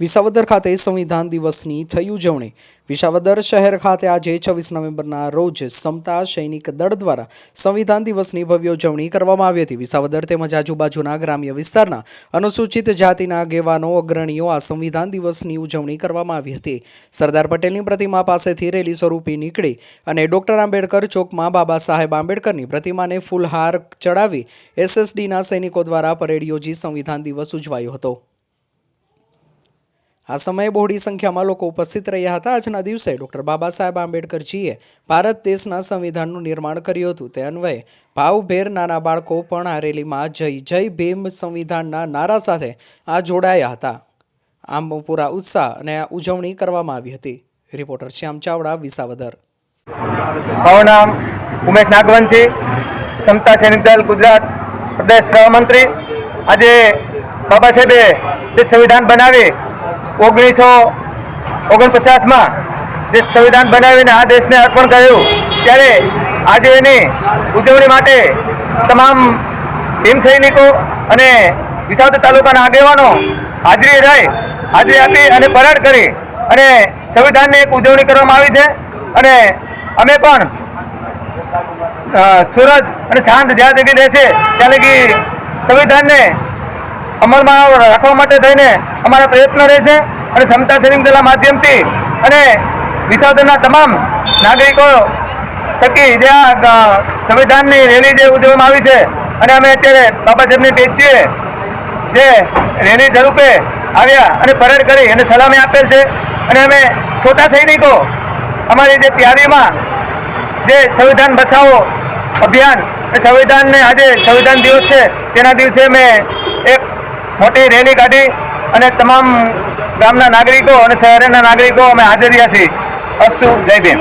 વિસાવદર ખાતે સંવિધાન દિવસની થઈ ઉજવણી। વિસાવદર શહેર ખાતે આજે 26 નવેમ્બરના રોજ સમતા સૈનિક દળ દ્વારા સંવિધાન દિવસની ભવ્ય ઉજવણી કરવામાં આવી હતી। વિસાવદર તેમજ આજુબાજુના ગ્રામ્ય વિસ્તારના અનુસૂચિત જાતિના આગેવાનો અગ્રણીઓ આ સંવિધાન દિવસની ઉજવણી કરવામાં આવી હતી। સરદાર પટેલની પ્રતિમા પાસેથી રેલી સ્વરૂપે નીકળી અને ડોક્ટર આંબેડકર ચોકમાં બાબા સાહેબ આંબેડકરની પ્રતિમાને ફૂલહાર ચડાવી એસએસડીના સૈનિકો દ્વારા પરેડ યોજી સંવિધાન દિવસ ઉજવાયો હતો। આ સમયે બહોળી સંખ્યામાં લોકો ઉપસ્થિત રહ્યા હતા। આજના દિવસે ડોક્ટર બાબા સાહેબ આંબેડકરજીએ ભારત દેશના સંવિધાનનું નિર્માણ કર્યું હતું। તે અન્વયે ભાવભેર નાના બાળકો પણ આ રેલીમાં જય જય ભીમ સંવિધાનના નારા સાથે આ જોડાયા હતા। આમ પૂરા ઉત્સાહ અને ઉજવણી કરવામાં આવી હતી। રિપોર્ટર શ્યામ ચાવડા, વિસાવદર। મારું નામ ઉમેશ નાગવંશી, સમતા સૈનિક દળ ગુજરાત પ્રદેશ સહમંત્રી। આજે બાબા સાહેબે જે સંવિધાન બનાવી 1949માં જે સંવિધાન બનાવીને આ દેશને અર્પણ કર્યું, ત્યારે આજે એની ઉજવણી માટે તમામ ભીમ સૈનિકો અને વિસાવદર તાલુકાના આગેવાનો હાજરી આપી અને પરેડ કરી અને સંવિધાનની એક ઉજવણી કરવામાં આવી છે। અને અમે પણ સૂરજ અને શાંત જ્યાં જગી રહેશે ત્યાં લગી સંવિધાનને અમલમાં રાખવા માટે થઈને અમારા પ્રયત્ન રહેશે। અને સમતા સૈનિક દળના માધ્યમથી અને વિસાવદરના તમામ નાગરિકો થકી જે આ સંવિધાનની રેલી જે ઉજવવામાં આવી છે, અને અમે અત્યારે બાબા સાહેબની ટેચીએ જે રેલી સ્વરૂપે આવ્યા અને પરેડ કરી અને સલામી આપેલ છે। અને અમે છોટા સૈનિકો અમારી જે તૈયારીમાં જે સંવિધાન બચાવો અભિયાન, સંવિધાનને આજે સંવિધાન દિવસ છે તેના દિવસે મેં એક મોટી રેલી કાઢી અને તમામ ગામના નાગરિકો અને શહેરના નાગરિકો અમે હાજર રહ્યા છીએ। અસ્તુ, જય ભીમ।